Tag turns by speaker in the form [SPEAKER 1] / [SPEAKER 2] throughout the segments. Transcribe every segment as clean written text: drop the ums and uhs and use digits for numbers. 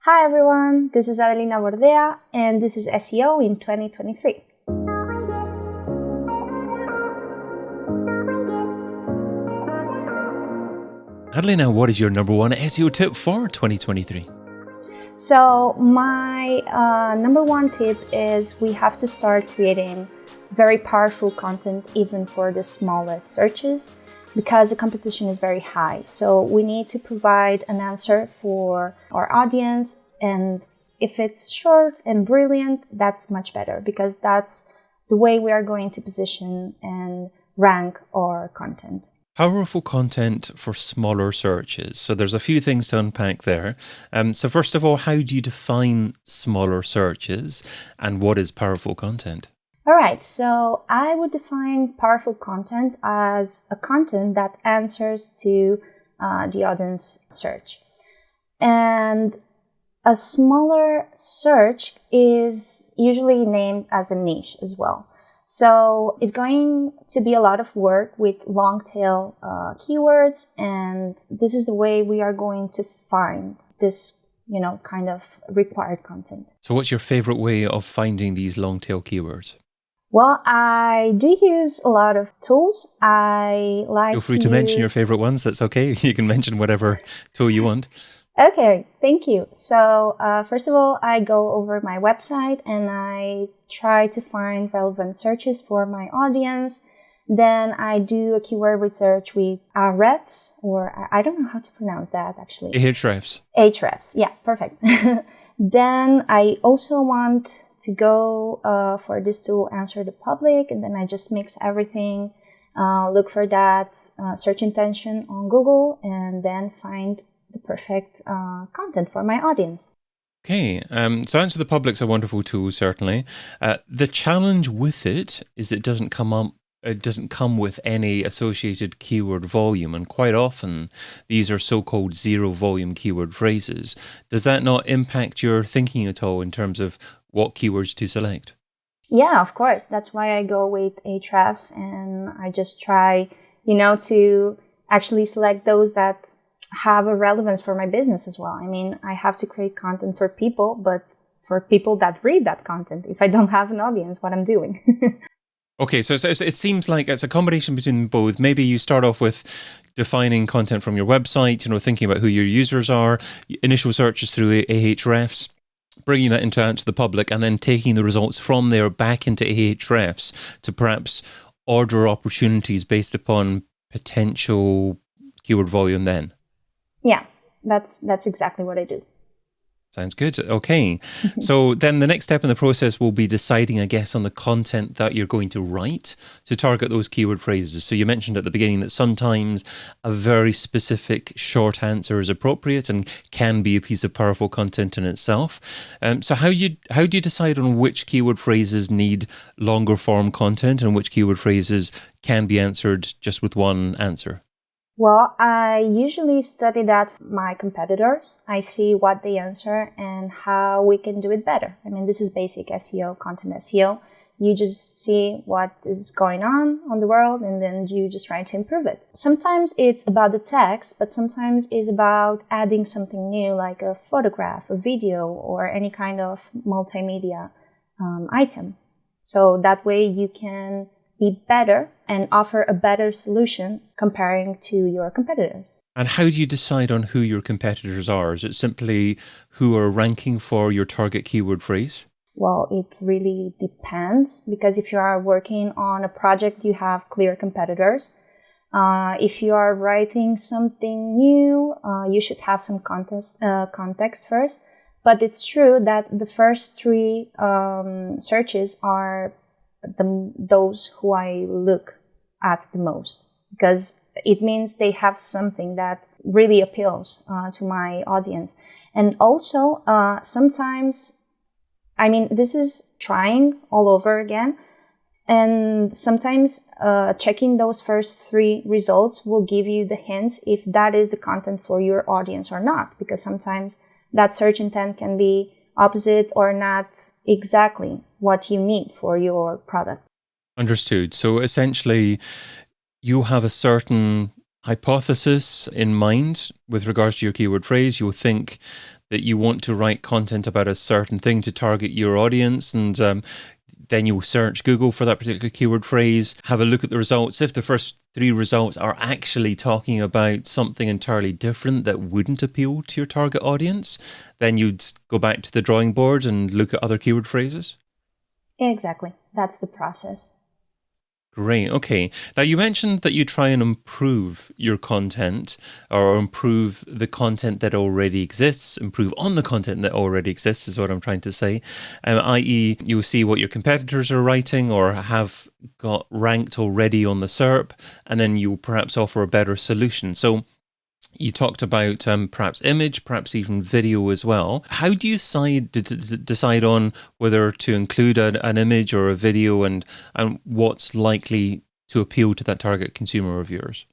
[SPEAKER 1] Hi everyone, this is Adelina Bordea and this is SEO in 2023.
[SPEAKER 2] Adelina, what is your number one SEO tip for 2023?
[SPEAKER 1] So my number one tip is we have to start creating very powerful content even for the smallest searches because the competition is very high. So we need to provide an answer for our audience, and if it's short and brilliant, that's much better because that's the way we are going to position and rank our content.
[SPEAKER 2] Powerful content for smaller searches. So there's a few things to unpack there. So first of all, how do you define smaller searches and what is powerful content?
[SPEAKER 1] All right, so I would define powerful content as a content that answers to the audience search. And a smaller search is usually named as a niche as well. So it's going to be a lot of work with long tail keywords, and this is the way we are going to find this, kind of required content.
[SPEAKER 2] So what's your favorite way of finding these long tail keywords?
[SPEAKER 1] Well, I do use a lot of tools. I like
[SPEAKER 2] Feel free to mention your favorite ones. That's okay. You can mention whatever tool you want.
[SPEAKER 1] Okay, thank you. So first of all, I go over my website and I try to find relevant searches for my audience. Then I do a keyword research with Ahrefs, or I don't know how to pronounce that actually.
[SPEAKER 2] Ahrefs.
[SPEAKER 1] Ahrefs, yeah, perfect. Then I also want to go for this tool, Answer the Public, and then I just mix everything, look for that search intention on Google, and then find the perfect content for my audience.
[SPEAKER 2] Okay, so Answer the Public's a wonderful tool, certainly. The challenge with it is it doesn't come with any associated keyword volume, and quite often these are so-called zero volume keyword phrases. Does that not impact your thinking at all in terms of what keywords to select?
[SPEAKER 1] Yeah, of course. That's why I go with Ahrefs, and I just try, to actually select those that have a relevance for my business as well. I mean, I have to create content for people, but for people that read that content. If I don't have an audience, what I'm doing.
[SPEAKER 2] Okay, so it seems like it's a combination between both. Maybe you start off with defining content from your website, thinking about who your users are, initial searches through Ahrefs, bringing that into Answer the Public, and then taking the results from there back into Ahrefs to perhaps order opportunities based upon potential keyword volume then.
[SPEAKER 1] Yeah, that's exactly what I do.
[SPEAKER 2] Sounds good. Okay. So then the next step in the process will be deciding, I guess, on the content that you're going to write to target those keyword phrases. So you mentioned at the beginning that sometimes a very specific short answer is appropriate and can be a piece of powerful content in itself. So how do you decide on which keyword phrases need longer form content and which keyword phrases can be answered just with one answer?
[SPEAKER 1] Well, I usually study that my competitors. I see what they answer and how we can do it better. I mean, this is basic SEO, content SEO. You just see what is going on the world, and then you just try to improve it. Sometimes it's about the text, but sometimes it's about adding something new, like a photograph, a video, or any kind of multimedia item. So that way you can be better and offer a better solution comparing to your competitors.
[SPEAKER 2] And how do you decide on who your competitors are? Is it simply who are ranking for your target keyword phrase?
[SPEAKER 1] Well, it really depends, because if you are working on a project, you have clear competitors. If you are writing something new, you should have some context first. But it's true that the first three searches are those who I look at the most, because it means they have something that really appeals to my audience. And also, sometimes, I mean, this is trying all over again. And sometimes checking those first three results will give you the hints if that is the content for your audience or not, because sometimes that search intent can be opposite or not exactly what you need for your product.
[SPEAKER 2] Understood. So essentially, you have a certain hypothesis in mind with regards to your keyword phrase. You'll think that you want to write content about a certain thing to target your audience, and then you'll search Google for that particular keyword phrase, have a look at the results. If the first 3 results are actually talking about something entirely different that wouldn't appeal to your target audience, then you'd go back to the drawing board and look at other keyword phrases?
[SPEAKER 1] Exactly. That's the process.
[SPEAKER 2] Great. Okay. Now, you mentioned that you try and improve your content, or improve the content that already exists, improve on the content that already exists is what I'm trying to say, i.e. you'll see what your competitors are writing or have got ranked already on the SERP, and then you'll perhaps offer a better solution. So you talked about perhaps image, perhaps even video as well. How do you decide on whether to include an image or a video, and what's likely to appeal to that target consumer of yours?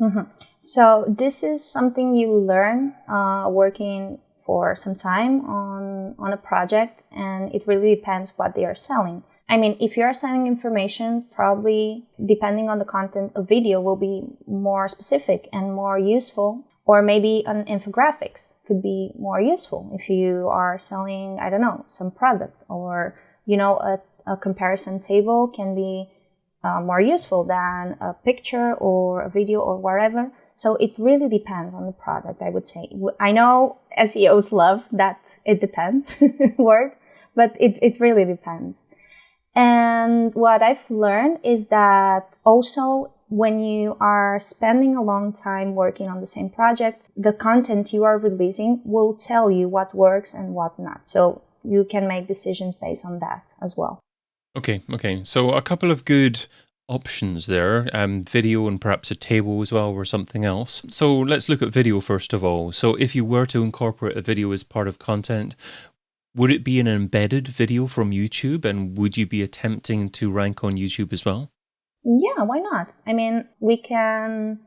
[SPEAKER 1] Mm-hmm. So this is something you learn working for some time on a project, and it really depends what they are selling. I mean, if you're selling information, probably depending on the content, a video will be more specific and more useful, or maybe an infographics could be more useful if you are selling, I don't know, some product, or, a comparison table can be more useful than a picture or a video or whatever. So it really depends on the product, I would say. I know SEOs love that it depends word, but it really depends. And what I've learned is that also when you are spending a long time working on the same project, the content you are releasing will tell you what works and what not. So you can make decisions based on that as well.
[SPEAKER 2] Okay. So a couple of good options there, video and perhaps a table as well or something else. So let's look at video first of all. So if you were to incorporate a video as part of content, would it be an embedded video from YouTube, and would you be attempting to rank on YouTube as well?
[SPEAKER 1] Yeah, why not? I mean, we can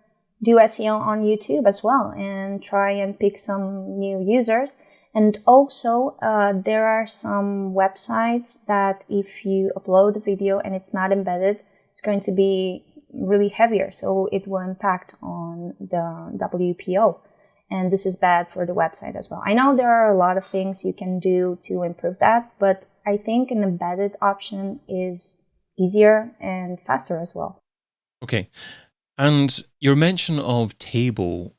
[SPEAKER 1] do SEO on YouTube as well and try and pick some new users. And also, there are some websites that if you upload a video and it's not embedded, it's going to be really heavier. So it will impact on the WPO. And this is bad for the website as well. I know there are a lot of things you can do to improve that, but I think an embedded option is easier and faster as well.
[SPEAKER 2] Okay. And your mention of table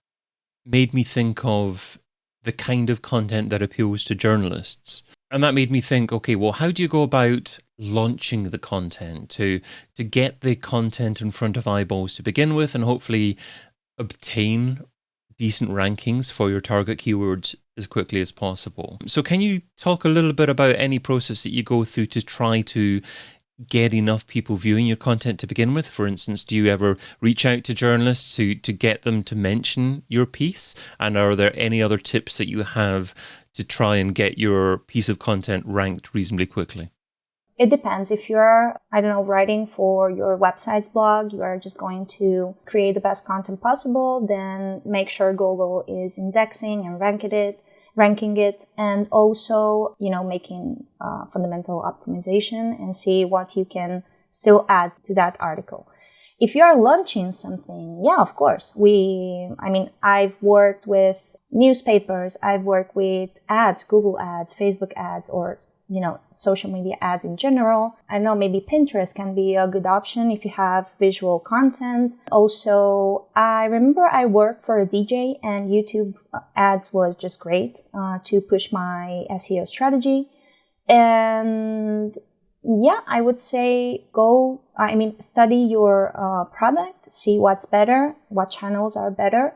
[SPEAKER 2] made me think of the kind of content that appeals to journalists. And that made me think, okay, well, how do you go about launching the content to get the content in front of eyeballs to begin with, and hopefully obtain decent rankings for your target keywords as quickly as possible? So can you talk a little bit about any process that you go through to try to get enough people viewing your content to begin with? For instance, do you ever reach out to journalists to get them to mention your piece? And are there any other tips that you have to try and get your piece of content ranked reasonably quickly?
[SPEAKER 1] It depends. If you're, writing for your website's blog, you are just going to create the best content possible, then make sure Google is indexing and ranking it, and also, making fundamental optimization and see what you can still add to that article. If you are launching something, yeah, of course. I've worked with newspapers, I've worked with ads, Google ads, Facebook ads, or social media ads in general. I know maybe Pinterest can be a good option if you have visual content. Also, I remember I worked for a DJ, and YouTube ads was just great to push my SEO strategy. And yeah, I would say study your product, see what's better, what channels are better.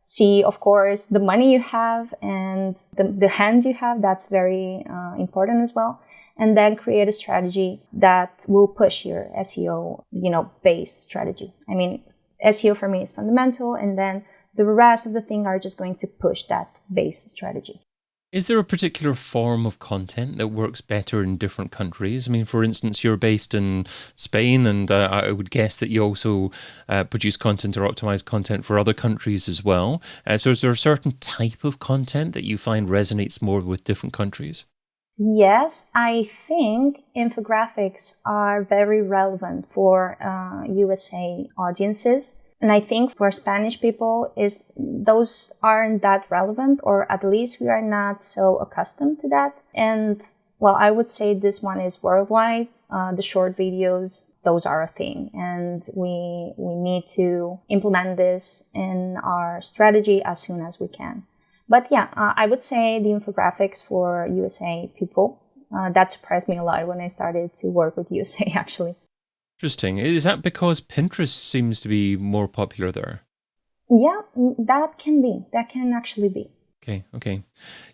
[SPEAKER 1] See, of course, the money you have and the hands you have. That's very important as well. And then create a strategy that will push your SEO, base strategy. I mean, SEO for me is fundamental, and then the rest of the thing are just going to push that base strategy.
[SPEAKER 2] Is there a particular form of content that works better in different countries? I mean, for instance, you're based in Spain, and I would guess that you also produce content or optimize content for other countries as well. So is there a certain type of content that you find resonates more with different countries?
[SPEAKER 1] Yes, I think infographics are very relevant for USA audiences. And I think for Spanish people, those aren't that relevant, or at least we are not so accustomed to that. And well, I would say this one is worldwide. The short videos, those are a thing. And we need to implement this in our strategy as soon as we can. But yeah, I would say the infographics for USA people, that surprised me a lot when I started to work with USA, actually.
[SPEAKER 2] Interesting. Is that because Pinterest seems to be more popular there?
[SPEAKER 1] Yeah, that can actually be.
[SPEAKER 2] Okay.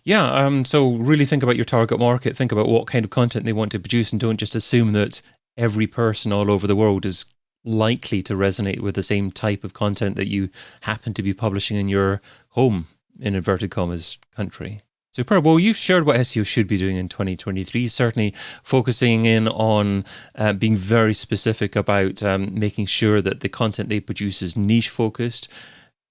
[SPEAKER 2] Yeah, so really think about your target market, think about what kind of content they want to produce, and don't just assume that every person all over the world is likely to resonate with the same type of content that you happen to be publishing in your home, in inverted commas, country. Superb. Well, you've shared what SEO should be doing in 2023, certainly focusing in on being very specific about making sure that the content they produce is niche focused,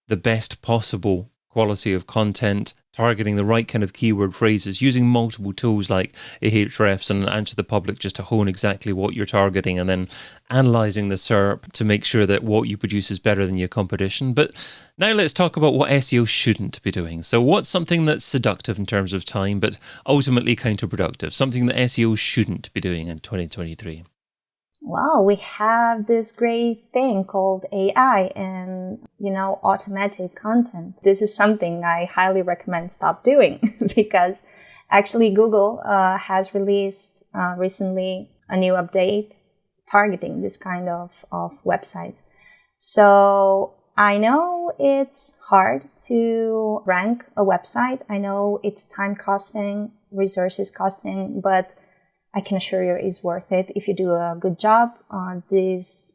[SPEAKER 2] the best possible quality of content, targeting the right kind of keyword phrases, using multiple tools like Ahrefs and Answer the Public just to hone exactly what you're targeting, and then analyzing the SERP to make sure that what you produce is better than your competition. But now let's talk about what SEO shouldn't be doing. So what's something that's seductive in terms of time, but ultimately counterproductive, something that SEO shouldn't be doing in 2023?
[SPEAKER 1] Well, we have this great thing called AI and, automatic content. This is something I highly recommend stop doing because actually Google has released recently a new update targeting this kind of website. So I know it's hard to rank a website. I know it's time costing, resources costing, but I can assure you it's worth it. If you do a good job, this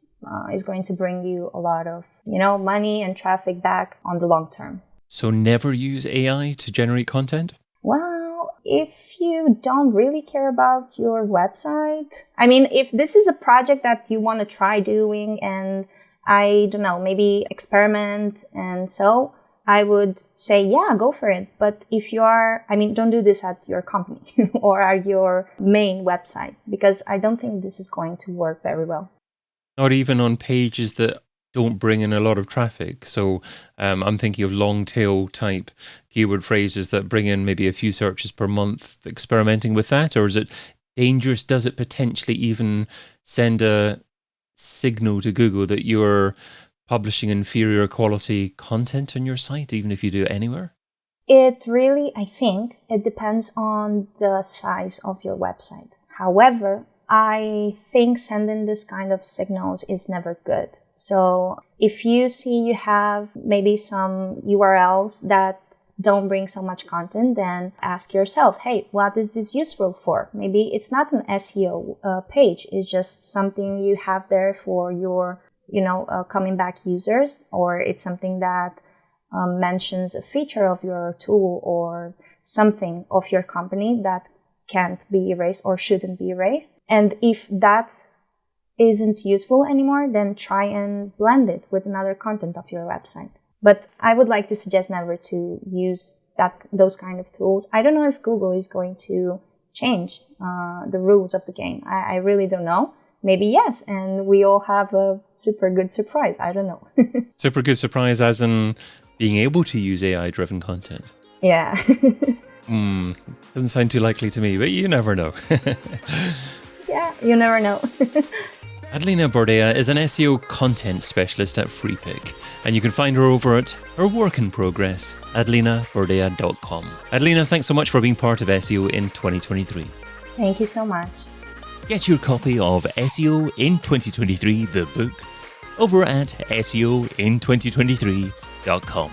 [SPEAKER 1] is going to bring you a lot of, money and traffic back on the long term.
[SPEAKER 2] So never use AI to generate content?
[SPEAKER 1] Well, if you don't really care about your website, I mean, if this is a project that you want to try doing and I don't know, maybe experiment and so, I would say, yeah, go for it. But if you are, don't do this at your company or at your main website, because I don't think this is going to work very well.
[SPEAKER 2] Not even on pages that don't bring in a lot of traffic. So I'm thinking of long tail type keyword phrases that bring in maybe a few searches per month, experimenting with that. Or is it dangerous? Does it potentially even send a signal to Google that you're publishing inferior quality content on your site, even if you do it anywhere?
[SPEAKER 1] It really, I think, it depends on the size of your website. However, I think sending this kind of signals is never good. So if you see you have maybe some URLs that don't bring so much content, then ask yourself, hey, what is this useful for? Maybe it's not an SEO page. It's just something you have there for your coming back users, or it's something that mentions a feature of your tool or something of your company that can't be erased or shouldn't be erased. And if that isn't useful anymore, then try and blend it with another content of your website. But I would like to suggest never to use those kind of tools. I don't know if Google is going to change the rules of the game. I really don't know. Maybe yes, and we all have a super good surprise. I don't know.
[SPEAKER 2] Super good surprise as in being able to use AI-driven content.
[SPEAKER 1] Yeah.
[SPEAKER 2] Doesn't sound too likely to me, but you never know.
[SPEAKER 1] Yeah, you never know.
[SPEAKER 2] Adelina Bordea is an SEO content specialist at Freepik, and you can find her over at her work in progress, adelinabordea.com. Adelina, thanks so much for being part of SEO in 2023.
[SPEAKER 1] Thank you so much.
[SPEAKER 2] Get your copy of SEO in 2023, the book, over at SEOin2023.com.